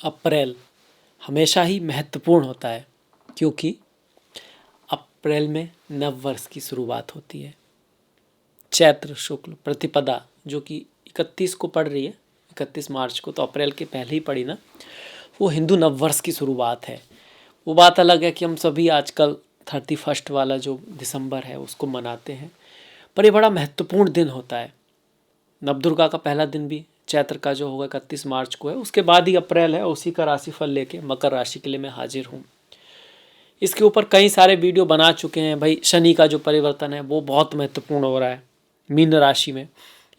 अप्रैल हमेशा ही महत्वपूर्ण होता है, क्योंकि अप्रैल में नव वर्ष की शुरुआत होती है। चैत्र शुक्ल प्रतिपदा जो कि 31 को पड़ रही है, 31 मार्च को, तो अप्रैल के पहले ही पड़ी ना, वो हिंदू नव वर्ष की शुरुआत है। वो बात अलग है कि हम सभी आजकल 31 वाला जो दिसंबर है उसको मनाते हैं, पर ये बड़ा महत्वपूर्ण दिन होता है। नवदुर्गा का पहला दिन भी चैत्र का जो होगा 31 मार्च को है, उसके बाद ही अप्रैल है। उसी का राशिफल लेके मकर राशि के लिए मैं हाजिर हूँ। इसके ऊपर कई सारे वीडियो बना चुके हैं भाई। शनि का जो परिवर्तन है वो बहुत महत्वपूर्ण हो रहा है मीन राशि में।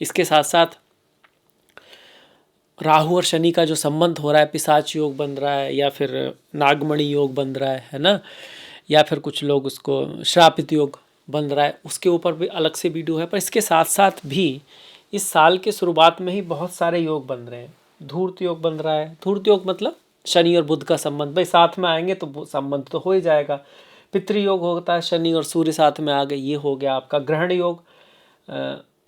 इसके साथ साथ राहु और शनि का जो संबंध हो रहा है, पिशाच योग बन रहा है या फिर नागमणि योग बन रहा है ना, या फिर कुछ लोग उसको श्रापित योग बन रहा है, उसके ऊपर भी अलग से वीडियो है। पर इसके साथ साथ भी इस साल के शुरुआत में ही बहुत सारे योग बन रहे हैं। धूर्त योग बन रहा है। धूर्त योग मतलब शनि और बुध का संबंध, भाई साथ में आएंगे तो संबंध तो हो ही जाएगा। पितृ योग होता है, शनि और सूर्य साथ में आ गए, ये हो गया आपका। ग्रहण योग,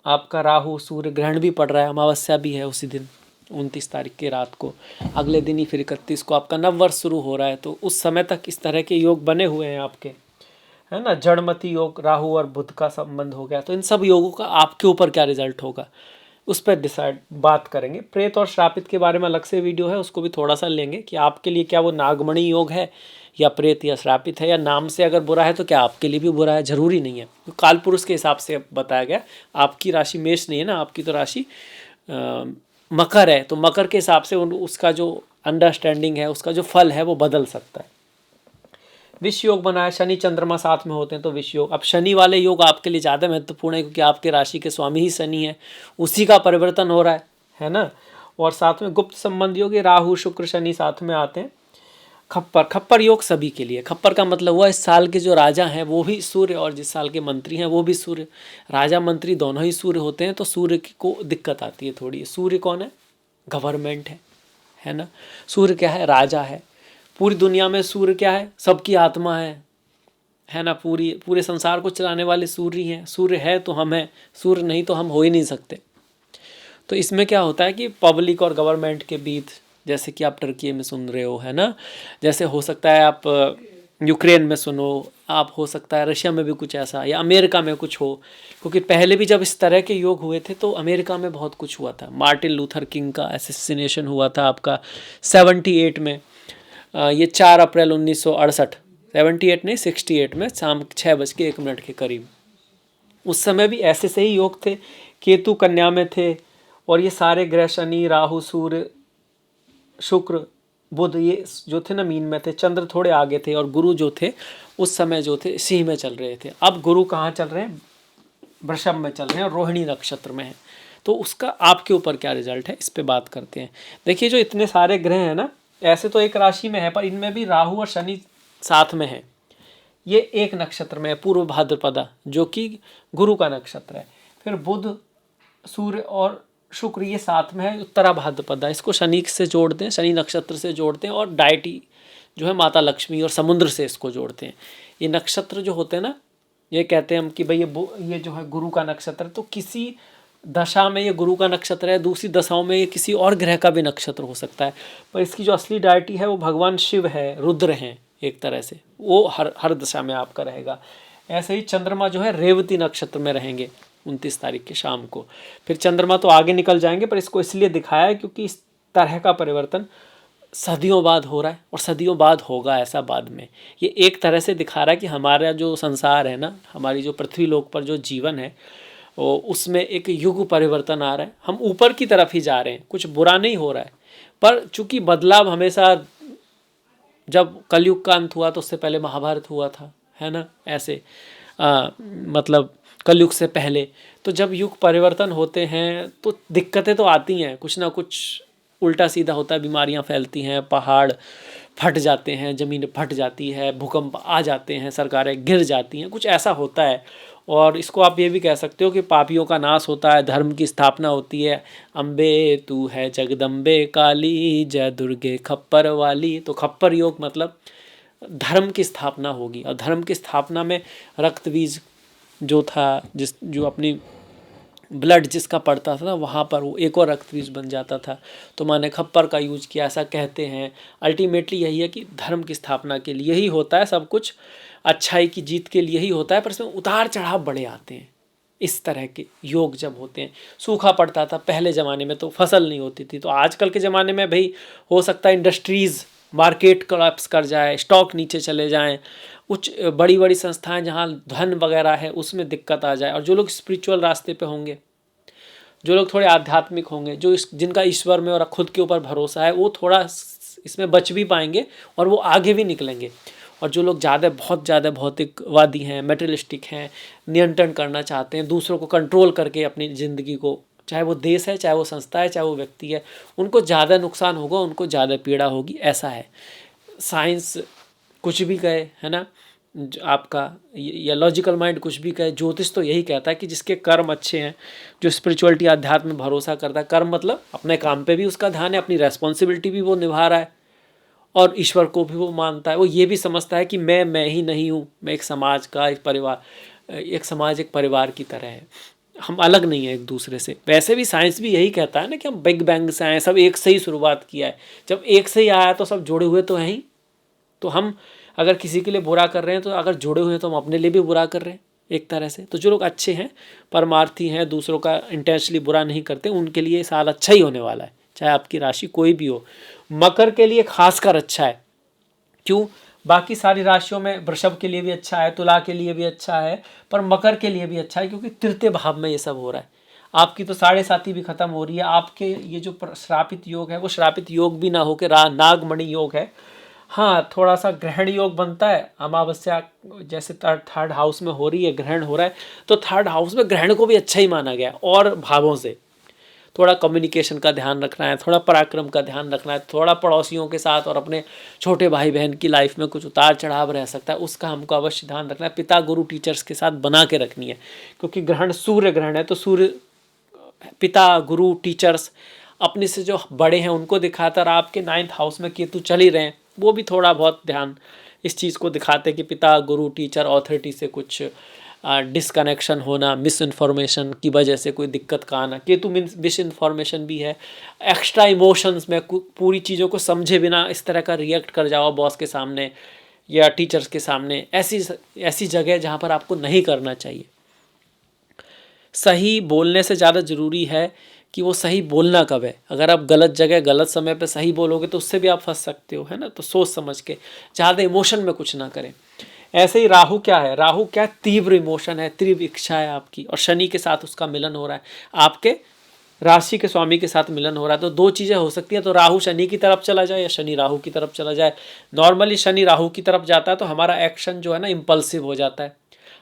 आपका राहु सूर्य ग्रहण भी पड़ रहा है, अमावस्या भी है उसी दिन 29 तारीख की रात को। अगले दिन ही फिर 31 को आपका नव वर्ष शुरू हो रहा है, तो उस समय तक इस तरह के योग बने हुए हैं आपके, है ना। जड़मती योग, राहु और बुध का संबंध हो गया, तो इन सब योगों का आपके ऊपर क्या रिजल्ट होगा उस पर डिसाइड बात करेंगे। प्रेत और श्रापित के बारे में अलग से वीडियो है, उसको भी थोड़ा सा लेंगे कि आपके लिए क्या वो नागमणि योग है या प्रेत या श्रापित है, या नाम से अगर बुरा है तो क्या आपके लिए भी बुरा है, जरूरी नहीं है। तो काल पुरुष के हिसाब से बताया गया। आपकी राशि मेष नहीं है ना, आपकी तो राशि मकर है, तो मकर के हिसाब से उसका जो अंडरस्टैंडिंग है, उसका जो फल है वो बदल सकता है। विष योग बना है, शनि चंद्रमा साथ में होते हैं तो विष योग। अब शनि वाले योग आपके लिए ज़्यादा महत्वपूर्ण है, क्योंकि आपके राशि के स्वामी ही शनि है, उसी का परिवर्तन हो रहा है ना। और साथ में गुप्त संबंध योग, राहु शुक्र शनि साथ में आते हैं। खप्पर योग सभी के लिए। खप्पर का मतलब हुआ इस साल के जो राजा हैं वो भी सूर्य, और जिस साल के मंत्री हैं वो भी सूर्य। राजा मंत्री दोनों ही सूर्य होते हैं, तो सूर्य को दिक्कत आती है थोड़ी। सूर्य कौन है? गवर्नमेंट है ना। सूर्य क्या है? राजा है। पूरी दुनिया में सूर्य क्या है? सबकी आत्मा है ना। पूरे संसार को चलाने वाले सूर्य हैं। सूर्य है तो हम हैं, सूर्य नहीं तो हम हो ही नहीं सकते। तो इसमें क्या होता है कि पब्लिक और गवर्नमेंट के बीच, जैसे कि आप टर्की में सुन रहे हो, है ना, जैसे हो सकता है आप यूक्रेन में सुनो, आप हो सकता है रशिया में भी कुछ ऐसा, या अमेरिका में कुछ हो। क्योंकि पहले भी जब इस तरह के योग हुए थे तो अमेरिका में बहुत कुछ हुआ था। मार्टिन लूथर किंग का एसेसिनेशन हुआ था आपका 78 में। ये 4 अप्रैल 1968, 78 नहीं 68 में, शाम 6:01 के करीब। उस समय भी ऐसे से ही योग थे। केतु कन्या में थे, और ये सारे ग्रह शनि राहु सूर्य शुक्र बुध ये जो थे ना मीन में थे। चंद्र थोड़े आगे थे, और गुरु जो थे उस समय जो थे सिंह में चल रहे थे। अब गुरु कहाँ चल रहे हैं? वृषभ में चल रहे हैं, और रोहिणी नक्षत्र में है। तो उसका आपके ऊपर क्या रिजल्ट है, इस पे बात करते हैं। देखिए जो इतने सारे ग्रह हैं ना, ऐसे तो एक राशि में है, पर इनमें भी राहु और शनि साथ में है। ये एक नक्षत्र में है, पूर्व भाद्रपदा, जो कि गुरु का नक्षत्र है। फिर बुध सूर्य और शुक्र ये साथ में है, उत्तरा भाद्रपदा। इसको शनि से जोड़ते हैं, शनि नक्षत्र से जोड़ते हैं, और डायटी जो है माता लक्ष्मी और समुद्र से इसको जोड़ते हैं। ये नक्षत्र जो होते हैं ना, ये कहते हैं हम कि भाई ये जो है गुरु का नक्षत्र है, तो किसी दशा में ये गुरु का नक्षत्र है, दूसरी दशाओं में ये किसी और ग्रह का भी नक्षत्र हो सकता है। पर इसकी जो असली डायटी है वो भगवान शिव है, रुद्र हैं एक तरह से, वो हर दशा में आपका रहेगा। ऐसे ही चंद्रमा जो है रेवती नक्षत्र में रहेंगे 29 तारीख की शाम को। फिर चंद्रमा तो आगे निकल जाएंगे, पर इसको इसलिए दिखाया है क्योंकि इस तरह का परिवर्तन सदियों बाद हो रहा है, और सदियों बाद होगा ऐसा बाद में। ये एक तरह से दिखा रहा है कि हमारा जो संसार है ना, हमारी जो पृथ्वी लोक पर जो जीवन है, उसमें एक युग परिवर्तन आ रहा है। हम ऊपर की तरफ ही जा रहे हैं, कुछ बुरा नहीं हो रहा है। पर चूंकि बदलाव हमेशा, जब कलयुग का अंत हुआ तो उससे पहले महाभारत हुआ था, है ना, ऐसे मतलब कलयुग से पहले। तो जब युग परिवर्तन होते हैं तो दिक्कतें तो आती हैं, कुछ ना कुछ उल्टा सीधा होता है, बीमारियां फैलती हैं, पहाड़ फट जाते हैं, ज़मीन फट जाती है, भूकंप आ जाते हैं, सरकारें गिर जाती हैं, कुछ ऐसा होता है। और इसको आप ये भी कह सकते हो कि पापियों का नाश होता है, धर्म की स्थापना होती है। अम्बे तू है जगदम्बे काली, जय दुर्गे खप्पर वाली। तो खप्पर योग मतलब धर्म की स्थापना होगी, और धर्म की स्थापना में रक्त बीज जो था, जो अपनी ब्लड जिसका पड़ता था ना वहाँ पर वो एक और रक्त बीज बन जाता था। तो माँ ने खप्पर का यूज किया, ऐसा कहते हैं। अल्टीमेटली यही है कि धर्म की स्थापना के लिए ही होता है सब कुछ, अच्छाई की जीत के लिए ही होता है, पर इसमें उतार चढ़ाव बड़े आते हैं। इस तरह के योग जब होते हैं, सूखा पड़ता था पहले ज़माने में तो फसल नहीं होती थी, तो आजकल के ज़माने में भाई हो सकता है इंडस्ट्रीज़, मार्केट कोलैप्स कर जाए, स्टॉक नीचे चले जाएं, कुछ बड़ी बड़ी संस्थाएं जहां धन वगैरह है उसमें दिक्कत आ जाए, और जो लोग स्पिरिचुअल रास्ते पे होंगे, जो लोग थोड़े आध्यात्मिक होंगे, जो जिनका ईश्वर में और खुद के ऊपर भरोसा है, वो थोड़ा इसमें बच भी पाएंगे और वो आगे भी निकलेंगे। और जो लोग बहुत ज़्यादा भौतिकवादी हैं, मेटेरियलिस्टिक हैं, नियंत्रण करना चाहते हैं, दूसरों को कंट्रोल करके अपनी ज़िंदगी को, चाहे वो देश है, चाहे वो संस्था है, चाहे वो व्यक्ति है, उनको ज़्यादा नुकसान होगा, उनको ज़्यादा पीड़ा होगी, ऐसा है। साइंस कुछ भी कहे, है ना, आपका या लॉजिकल माइंड कुछ भी कहे, ज्योतिष तो यही कहता है कि जिसके कर्म अच्छे हैं, जो स्पिरिचुअलिटी अध्यात्म में भरोसा करता है, कर्म मतलब अपने काम पे भी उसका ध्यान है, अपनी रेस्पॉन्सिबिलिटी भी वो निभा रहा है, और ईश्वर को भी वो मानता है, वो ये भी समझता है कि मैं ही नहीं हूँ, मैं एक समाज का, एक परिवार, एक परिवार की तरह है, हम अलग नहीं है एक दूसरे से। वैसे भी साइंस भी यही कहता है ना कि हम बिग बैंग से आए, सब एक से ही शुरुआत किया है, जब एक से ही आया तो सब जुड़े हुए तो हैं ही। तो हम अगर किसी के लिए बुरा कर रहे हैं, तो अगर जुड़े हुए हैं तो हम अपने लिए भी बुरा कर रहे हैं एक तरह से। तो जो लोग अच्छे हैं, परमार्थी हैं, दूसरों का इंटेंशनली बुरा नहीं करते, उनके लिए साल अच्छा ही होने वाला है, चाहे आपकी राशि कोई भी हो। मकर के लिए खासकर अच्छा है। क्यों? बाकी सारी राशियों में वृषभ के लिए भी अच्छा है, तुला के लिए भी अच्छा है, पर मकर के लिए भी अच्छा है, क्योंकि तृतीय भाव में ये सब हो रहा है। आपकी तो 7.5 भी खत्म हो रही है, आपके ये जो श्रापित योग है वो श्रापित योग भी ना होकर नागमणि योग है। हाँ, थोड़ा सा ग्रहण योग बनता है, अमावस्या जैसे थर्ड हाउस में हो रही है, ग्रहण हो रहा है, तो थर्ड हाउस में ग्रहण को भी अच्छा ही माना गया और भावों से। थोड़ा कम्युनिकेशन का ध्यान रखना है, थोड़ा पराक्रम का ध्यान रखना है, थोड़ा पड़ोसियों के साथ और अपने छोटे भाई बहन की लाइफ में कुछ उतार चढ़ाव रह सकता है, उसका हमको अवश्य ध्यान रखना है। पिता गुरु टीचर्स के साथ बना के रखनी है, क्योंकि ग्रहण सूर्य ग्रहण है, तो सूर्य पिता गुरु टीचर्स अपने से जो बड़े हैं उनको दिखाता, और आपके 9th हाउस में केतु चल ही रहे हैं, वो भी थोड़ा बहुत ध्यान इस चीज़ को दिखाते कि पिता गुरु टीचर ऑथोरिटी से कुछ डिसकनेक्शन होना, मिस इन्फॉर्मेशन की वजह से कोई दिक्कत का आना। केतु मिस इन्फॉर्मेशन भी है, एक्स्ट्रा इमोशंस में पूरी चीज़ों को समझे बिना इस तरह का रिएक्ट कर जाओ बॉस के सामने या टीचर्स के सामने, ऐसी जगह जहाँ पर आपको नहीं करना चाहिए। सही बोलने से ज़्यादा ज़रूरी है कि वो सही बोलना कब है। अगर आप गलत जगह गलत समय पे सही बोलोगे तो उससे भी आप फंस सकते हो, है ना। तो सोच समझ के, ज़्यादा इमोशन में कुछ ना करें। ऐसे ही राहु क्या है, राहु क्या है, तीव्र इमोशन है, तीव्र इच्छा है आपकी, और शनि के साथ उसका मिलन हो रहा है, आपके राशि के स्वामी के साथ मिलन हो रहा है। तो दो चीज़ें हो सकती हैं, तो राहु शनि की तरफ चला जाए या शनि राहु की तरफ चला जाए। नॉर्मली शनि राहु की तरफ जाता है तो हमारा एक्शन जो है ना इम्पल्सिव हो जाता है।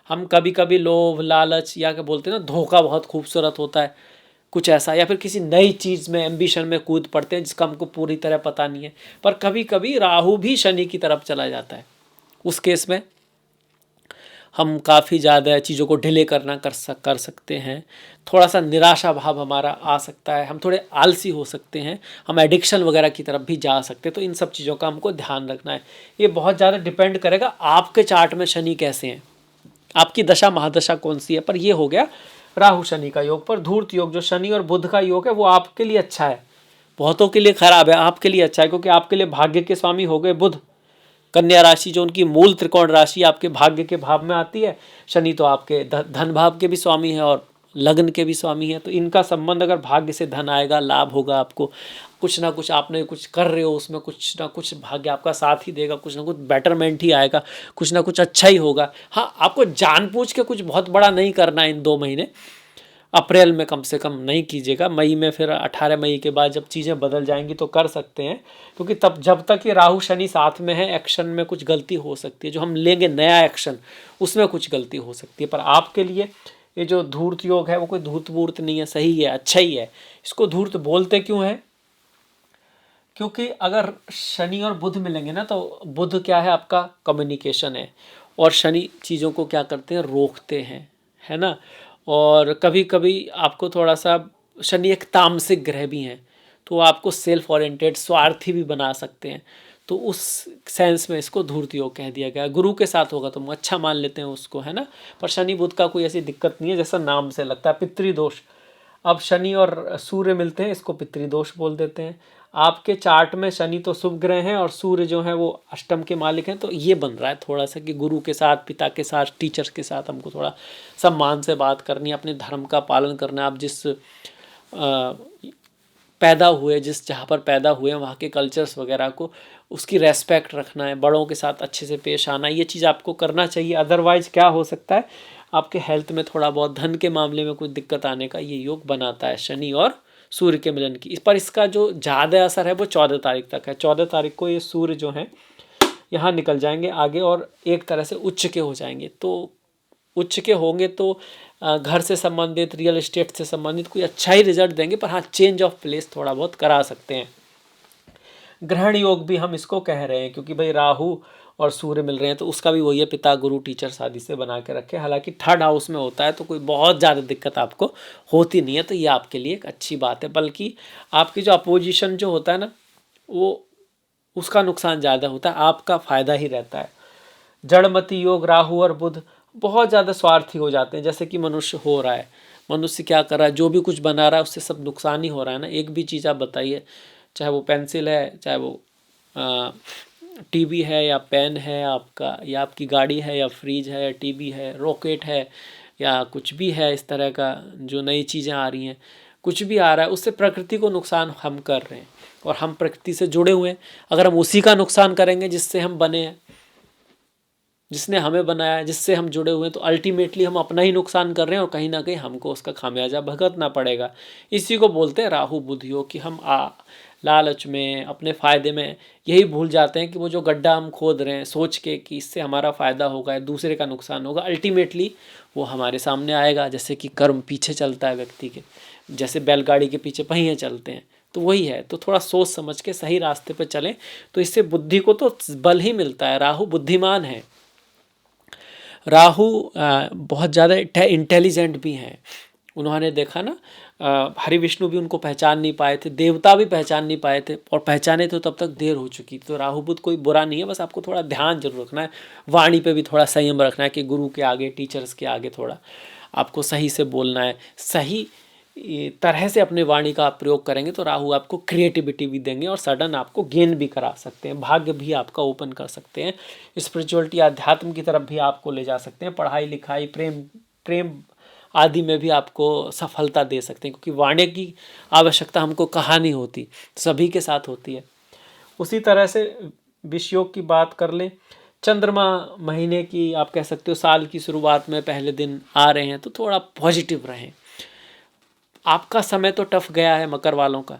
हम कभी कभी लोभ लालच या क्या बोलते हैं ना, धोखा बहुत खूबसूरत होता है कुछ ऐसा, या फिर किसी नई चीज़ में एम्बिशन में कूद पड़ते हैं जिसका हमको पूरी तरह पता नहीं है। पर कभी कभी राहु भी शनि की तरफ चला जाता है, उस केस में हम काफ़ी ज़्यादा चीज़ों को डिले कर सकते हैं। थोड़ा सा निराशा भाव हमारा आ सकता है, हम थोड़े आलसी हो सकते हैं, हम एडिक्शन वगैरह की तरफ भी जा सकते हैं। तो इन सब चीज़ों का हमको ध्यान रखना है। ये बहुत ज़्यादा डिपेंड करेगा आपके चार्ट में शनि कैसे हैं, आपकी दशा महादशा कौन सी है। पर ये हो गया राहु शनि का योग। पर धूर्त योग जो शनि और बुध का योग है वो आपके लिए अच्छा है, बहुतों के लिए खराब है, आपके लिए अच्छा है, क्योंकि आपके लिए भाग्य के स्वामी हो गए बुध। कन्या राशि जो उनकी मूल त्रिकोण राशि आपके भाग्य के भाव में आती है, शनि तो आपके धन भाव के भी स्वामी है और लग्न के भी स्वामी है। तो इनका संबंध, अगर भाग्य से धन आएगा, लाभ होगा आपको, कुछ ना कुछ आपने कुछ कर रहे हो उसमें कुछ ना कुछ भाग्य आपका साथ ही देगा, कुछ ना कुछ बेटरमेंट ही आएगा, कुछ ना कुछ अच्छा ही होगा। हाँ, आपको जानबूझ के कुछ बहुत बड़ा नहीं करना है इन 2 महीने, अप्रैल में कम से कम नहीं कीजिएगा। मई में, फिर 18 मई के बाद जब चीज़ें बदल जाएंगी तो कर सकते हैं, क्योंकि तब जब तक ये राहु शनि साथ में है, एक्शन में कुछ गलती हो सकती है, जो हम लेंगे नया एक्शन उसमें कुछ गलती हो सकती है। पर आपके लिए ये जो धूर्त योग है वो कोई धूर्त वूर्त नहीं है, सही है, अच्छा ही है। इसको धूर्त बोलते क्यों है? क्योंकि अगर शनि और बुध मिलेंगे ना, तो बुध क्या है, आपका कम्युनिकेशन है, और शनि चीज़ों को क्या करते हैं, रोकते हैं, है ना। और कभी कभी आपको थोड़ा सा, शनि एक तामसिक ग्रह भी हैं, तो आपको सेल्फ ओरिएंटेड स्वार्थी भी बना सकते हैं। तो उस सेंस में इसको धूर्त योग कह दिया गया। गुरु के साथ होगा तो हम अच्छा मान लेते हैं उसको, है ना। पर शनि बुध का कोई ऐसी दिक्कत नहीं है जैसा नाम से लगता है। पितृदोष अब शनि और सूर्य मिलते हैं, इसको पितृदोष बोल देते हैं। आपके चार्ट में शनि तो शुभ ग्रह हैं और सूर्य जो है वो अष्टम के मालिक हैं, तो ये बन रहा है थोड़ा सा कि गुरु के साथ, पिता के साथ, टीचर्स के साथ हमको थोड़ा सम्मान से बात करनी है, अपने धर्म का पालन करना है। आप जिस पैदा हुए, जिस जहाँ पर पैदा हुए हैं वहाँ के कल्चर्स वगैरह को, उसकी रेस्पेक्ट रखना है, बड़ों के साथ अच्छे से पेश आना है, ये चीज़ आपको करना चाहिए। अदरवाइज क्या हो सकता है, आपके हेल्थ में थोड़ा बहुत, धन के मामले में कुछ दिक्कत आने का ये योग बनाता है शनि और सूर्य के मिलन की। इस पर इसका जो ज़्यादा असर है वो 14 तारीख तक है। 14 तारीख को ये सूर्य जो है यहाँ निकल जाएंगे आगे और एक तरह से उच्च के हो जाएंगे। तो उच्च के होंगे तो घर से संबंधित, रियल एस्टेट से संबंधित कोई अच्छा ही रिजल्ट देंगे, पर हाँ चेंज ऑफ प्लेस थोड़ा बहुत करा सकते हैं। ग्रहण योग भी हम इसको कह रहे हैं क्योंकि भाई राहु और सूर्य मिल रहे हैं, तो उसका भी वही है, पिता गुरु टीचर आदि से बना के रखे। हालांकि थर्ड हाउस में होता है तो कोई बहुत ज़्यादा दिक्कत आपको होती नहीं है, तो ये आपके लिए एक अच्छी बात है। बल्कि आपकी जो अपोजिशन जो होता है ना, वो उसका नुकसान ज़्यादा होता है, आपका फायदा ही रहता है। जड़मती योग राहु और बुध बहुत ज़्यादा स्वार्थी हो जाते हैं, जैसे कि मनुष्य हो रहा है। मनुष्य क्या कर रहा है, जो भी कुछ बना रहा है उससे सब नुकसान ही हो रहा है ना। एक भी चीज़ आप बताइए, चाहे वो पेंसिल है, चाहे वो टीवी है या पेन है आपका, या आपकी गाड़ी है या फ्रिज है या टीवी है, रॉकेट है या कुछ भी है इस तरह का, जो नई चीज़ें आ रही हैं, कुछ भी आ रहा है, उससे प्रकृति को नुकसान हम कर रहे हैं। और हम प्रकृति से जुड़े हुए हैं, अगर हम उसी का नुकसान करेंगे जिससे हम बने हैं, जिसने हमें बनाया, जिससे हम जुड़े हुए हैं, तो अल्टीमेटली हम अपना ही नुकसान कर रहे हैं और कहीं ना कहीं हमको उसका खामियाजा भुगतना पड़ेगा। इसी को बोलते हैं राहु बुध योग, कि हम लालच में, अपने फ़ायदे में यही भूल जाते हैं कि वो जो गड्ढा हम खोद रहे हैं सोच के कि इससे हमारा फ़ायदा होगा, दूसरे का नुकसान होगा, अल्टीमेटली वो हमारे सामने आएगा। जैसे कि कर्म पीछे चलता है व्यक्ति के, जैसे बैलगाड़ी के पीछे पहिए चलते हैं, तो वही है। तो थोड़ा सोच समझ के सही रास्ते पर चलें, तो इससे बुद्धि को तो बल ही मिलता है। राहु बुद्धिमान है, राहु बहुत ज़्यादा इंटेलिजेंट भी हैं। उन्होंने देखा ना, हरि विष्णु भी उनको पहचान नहीं पाए थे, देवता भी पहचान नहीं पाए थे, और पहचाने तो तब तक देर हो चुकी थी। तो राहु बुध कोई बुरा नहीं है, बस आपको थोड़ा ध्यान जरूर रखना है, वाणी पे भी थोड़ा संयम रखना है कि गुरु के आगे, टीचर्स के आगे थोड़ा आपको सही से बोलना है। सही तरह से अपने वाणी का आप प्रयोग करेंगे तो राहु आपको क्रिएटिविटी भी देंगे और सडन आपको गेन भी करा सकते हैं, भाग्य भी आपका ओपन कर सकते हैं, स्पिरिचुअलिटी, अध्यात्म की तरफ भी आपको ले जा सकते हैं, पढ़ाई लिखाई, प्रेम आदि में भी आपको सफलता दे सकते हैं, क्योंकि वाणी की आवश्यकता हमको कहाँ नहीं होती, सभी के साथ होती है। उसी तरह से विषयोग की बात कर लें, चंद्रमा महीने की, आप कह सकते हो साल की शुरुआत में पहले दिन आ रहे हैं, तो थोड़ा पॉजिटिव रहें। आपका समय तो टफ गया है, मकर वालों का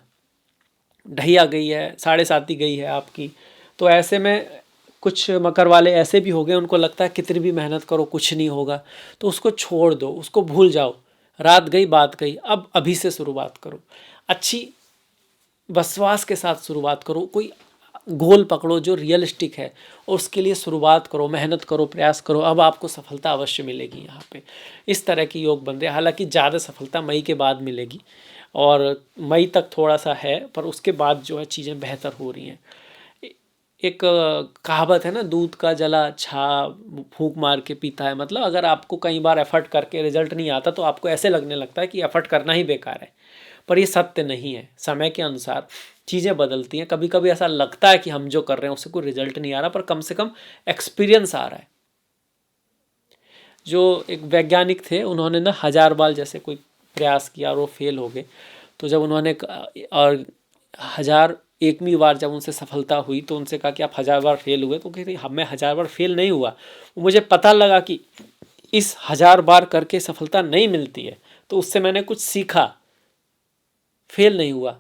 ढैया गई है, 7.5 गई है आपकी। तो ऐसे में कुछ मकर वाले ऐसे भी हो गए, उनको लगता है कितनी भी मेहनत करो कुछ नहीं होगा, तो उसको छोड़ दो, उसको भूल जाओ, रात गई बात गई, अब अभी से शुरुआत करो, अच्छी विश्वास के साथ शुरुआत करो, कोई गोल पकड़ो जो रियलिस्टिक है और उसके लिए शुरुआत करो, मेहनत करो, प्रयास करो, अब आपको सफलता अवश्य मिलेगी। यहाँ पे इस तरह की योग बन रहे हैं। हालांकि ज़्यादा सफलता मई के बाद मिलेगी, और मई तक थोड़ा सा है, पर उसके बाद जो है चीज़ें बेहतर हो रही हैं। एक कहावत है ना, दूध का जला छा फूंक मार के पीता है। मतलब अगर आपको कई बार एफर्ट करके रिजल्ट नहीं आता तो आपको ऐसे लगने लगता है कि एफर्ट करना ही बेकार है, पर ये सत्य नहीं है। समय के अनुसार चीज़ें बदलती हैं। कभी कभी ऐसा लगता है कि हम जो कर रहे हैं उससे कोई रिजल्ट नहीं आ रहा, पर कम से कम एक्सपीरियंस आ रहा है। जो एक वैज्ञानिक थे, उन्होंने ना 1000 बार जैसे कोई प्रयास किया और वो फेल हो गए, तो जब उन्होंने और 1001वीं बार जब उनसे सफलता हुई तो उनसे कहा कि आप 1000 बार फेल हुए, तो कहते हमें 1000 बार फेल नहीं हुआ, मुझे पता लगा कि इस 1000 बार करके सफलता नहीं मिलती है, तो उससे मैंने कुछ सीखा, फेल नहीं हुआ।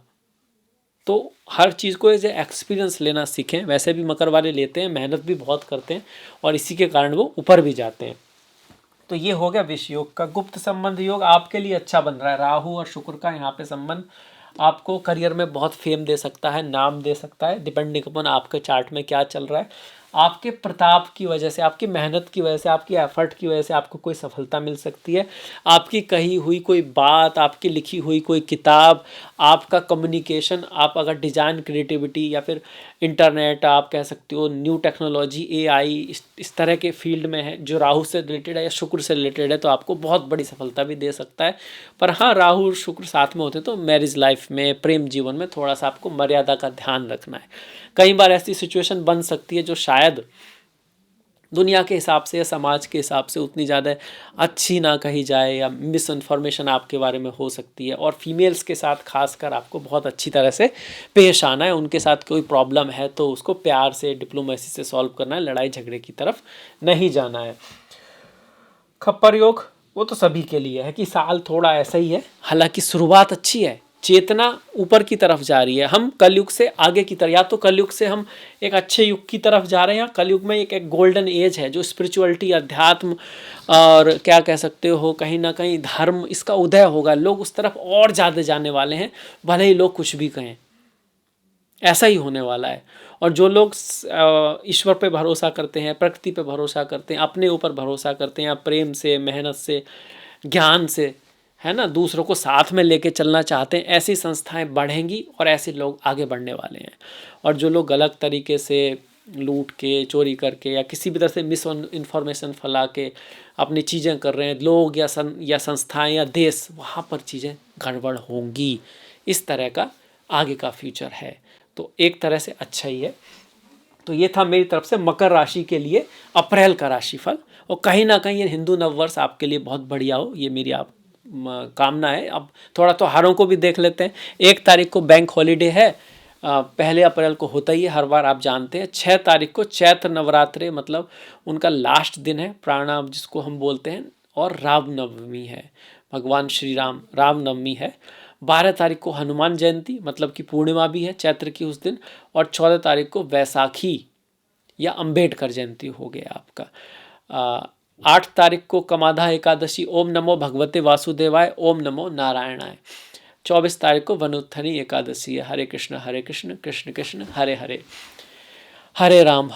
तो हर चीज़ को एज एक्सपीरियंस लेना सीखें। वैसे भी मकर वाले लेते हैं, मेहनत भी बहुत करते हैं और इसी के कारण वो ऊपर भी जाते हैं। तो ये हो गया विष योग का। गुप्त संबंध योग आपके लिए अच्छा बन रहा है। राहु और शुक्र का यहाँ पे संबंध आपको करियर में बहुत फेम दे सकता है, नाम दे सकता है, डिपेंडिंग अपॉन आपके चार्ट में क्या चल रहा है। आपके प्रताप की वजह से, आपकी मेहनत की वजह से, आपकी एफर्ट की वजह से आपको कोई सफलता मिल सकती है। आपकी कही हुई कोई बात, आपकी लिखी हुई कोई किताब, आपका कम्युनिकेशन, आप अगर डिज़ाइन क्रिएटिविटी या फिर इंटरनेट, आप कह सकते हो न्यू टेक्नोलॉजी, एआई, इस तरह के फील्ड में है जो राहु से रिलेटेड है या शुक्र से रिलेटेड है, तो आपको बहुत बड़ी सफलता भी दे सकता है। पर हाँ, राहु और शुक्र साथ में होते तो मैरिज लाइफ में, प्रेम जीवन में थोड़ा सा आपको मर्यादा का ध्यान रखना है। कई बार ऐसी सिचुएशन बन सकती है जो शायद दुनिया के हिसाब से या समाज के हिसाब से उतनी ज़्यादा अच्छी ना कही जाए, या मिस इन्फॉर्मेशन आपके बारे में हो सकती है। और फीमेल्स के साथ खासकर आपको बहुत अच्छी तरह से पेश आना है। उनके साथ कोई प्रॉब्लम है तो उसको प्यार से, डिप्लोमेसी से सॉल्व करना है, लड़ाई झगड़े की तरफ नहीं जाना है। खप्पर योग वो तो सभी के लिए है कि साल थोड़ा ऐसा ही है, हालांकि शुरुआत अच्छी है, चेतना ऊपर की तरफ जा रही है। हम कलयुग से आगे की तरफ, या तो कलयुग से हम एक अच्छे युग की तरफ जा रहे हैं, या कलयुग में एक गोल्डन एज है जो स्पिरिचुअलिटी, अध्यात्म और क्या कह सकते हो, कहीं ना कहीं धर्म, इसका उदय होगा। लोग उस तरफ और ज़्यादा जाने वाले हैं, भले ही लोग कुछ भी कहें, ऐसा ही होने वाला है। और जो लोग ईश्वर पे भरोसा करते हैं, प्रकृति पे भरोसा करते हैं, अपने ऊपर भरोसा करते हैं, प्रेम से, मेहनत से, ज्ञान से, है ना, दूसरों को साथ में लेके चलना चाहते हैं, ऐसी संस्थाएं बढ़ेंगी और ऐसे लोग आगे बढ़ने वाले हैं। और जो लोग गलत तरीके से लूट के, चोरी करके या किसी भी तरह से मिस इन्फॉर्मेशन फैला के अपनी चीज़ें कर रहे हैं, लोग या संस्थाएं या देश, वहाँ पर चीज़ें गड़बड़ होंगी। इस तरह का आगे का फ्यूचर है, तो एक तरह से अच्छा ही है। तो ये था मेरी तरफ से मकर राशि के लिए अप्रैल का राशिफल। और कहीं ना कहीं ये हिंदू नववर्ष आपके लिए बहुत बढ़िया हो, ये मेरी आप कामना है। अब थोड़ा त्योहारों को भी देख लेते हैं। 1 तारीख को बैंक हॉलीडे है, 1 अप्रैल को होता ही है हर बार, आप जानते हैं। 6 तारीख को चैत्र नवरात्रे, मतलब उनका लास्ट दिन है, प्राणाम जिसको हम बोलते हैं, और रामनवमी है, भगवान श्री राम रामनवमी है। 12 तारीख को हनुमान जयंती, मतलब कि पूर्णिमा भी है चैत्र की उस दिन। और 14 तारीख को वैसाखी या अंबेडकर जयंती हो गया आपका। 8 तारीख को कमाधा एकादशी, ओम नमो भगवते वासुदेवाय, ओम नमो नारायणाय। 24 तारीख को वनुत्थनी एकादशी है। हरे कृष्ण कृष्ण कृष्ण हरे हरे, हरे राम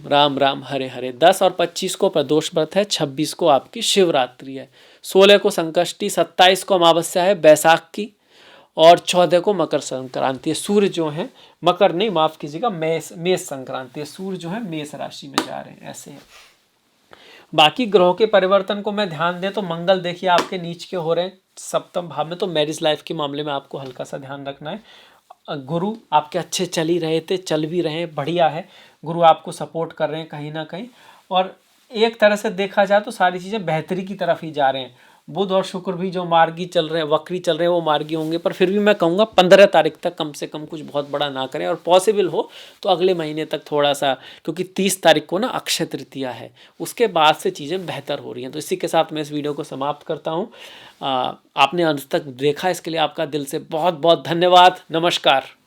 राम राम हरे हरे। 10 और 25 को प्रदोष व्रत है, 26 को आपकी शिवरात्रि है, 16 को संकष्टी, 27 को अमावस्या है बैसाख की, और 14 को मकर संक्रांति है। सूर्य जो है, मकर नहीं माफ कीजिएगा, मेष संक्रांति है। सूर्य जो है मेष राशि में जा रहे हैं, ऐसे है। बाकी ग्रहों के परिवर्तन को मैं ध्यान दें तो मंगल देखिए आपके नीच के हो रहे हैं 7वें भाव में, तो मैरिज लाइफ के मामले में आपको हल्का सा ध्यान रखना है। गुरु आपके अच्छे चल ही रहे थे, चल भी रहे हैं, बढ़िया है। गुरु आपको सपोर्ट कर रहे हैं कहीं ना कहीं, और एक तरह से देखा जाए तो सारी चीज़ें बेहतरी की तरफ ही जा रहे हैं। बुध और शुक्र भी जो मार्गी चल रहे हैं, वक्री चल रहे हैं, वो मार्गी होंगे, पर फिर भी मैं कहूँगा 15 तारीख तक कम से कम कुछ बहुत बड़ा ना करें, और पॉसिबल हो तो अगले महीने तक थोड़ा सा, क्योंकि 30 तारीख को ना अक्षय तृतीया है, उसके बाद से चीज़ें बेहतर हो रही हैं। तो इसी के साथ मैं इस वीडियो को समाप्त करता हूँ। आपने अंत तक देखा, इसके लिए आपका दिल से बहुत बहुत धन्यवाद। नमस्कार।